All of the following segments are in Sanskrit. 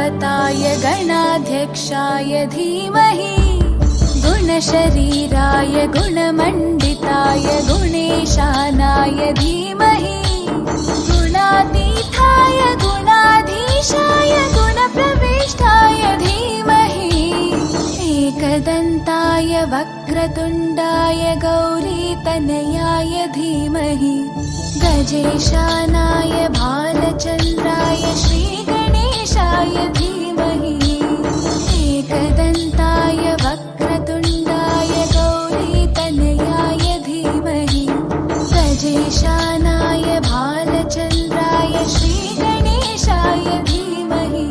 गुरुदेवताय गणाध्यक्षाय धीमहि गुणशरीराय गुणमण्डिताय गुणेशानाय धीमहि गुणातीताय गुणाधीशाय गुणप्रविष्टाय धीमहि एकदन्ताय वक्रतुण्डाय गौरीतनयाय धीमहि गजेशानाय भालचन्द्राय श्रीगणेशाय धीमहि एकदन्ताय वक्रतुण्डाय गौरीतनयाय धीमहि गजेशानाय भालचन्द्राय श्रीगणेशाय धीमहि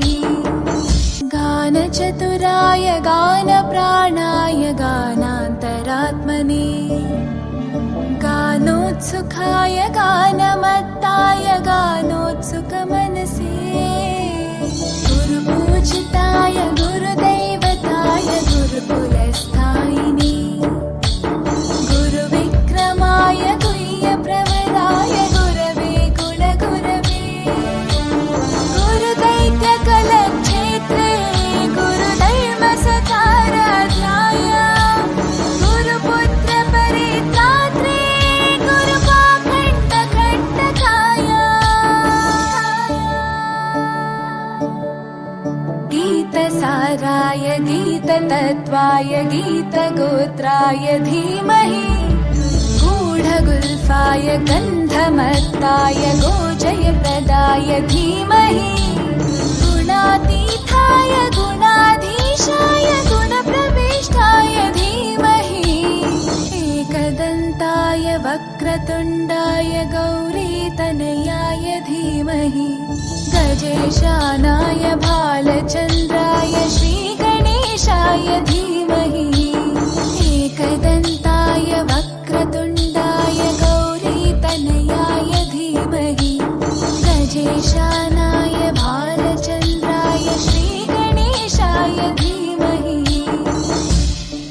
गानचतुराय गानप्राणाय गानान्तरात्मने गानोत्सुकाय गानमत्ताय गानोत्सुकमनसे गुरुपूजिताय गुरुदैवताय गुरुकुलस्थायिने गुरुविक्रमाय गुह्यप्रवराय गुरवे कुलगुरवे गुरुदैत्यकलक्षेत्रे गुरुधर्मसकाराध्याय गुरुपुत्रपरित्रात्रे गुरुपाखण्डखण्डकाय गीतसाराय गीततत्त्वाय गीतगोत्राय धीमहि गूढगुल्फाय गन्धमत्ताय गोजयप्रदाय धीमहि गुणातीताय गुणाधीशाय गुणप्रविष्टाय धीमहि एकदन्ताय वक्रतुण्डाय गौरीतनयाय धीमहि गजेशानाय भालचन्द्राय श्रीगणेशाय धीमहि एकदन्ताय वक्रतुण्डाय गौरीतनयाय धीमहि गजेशानाय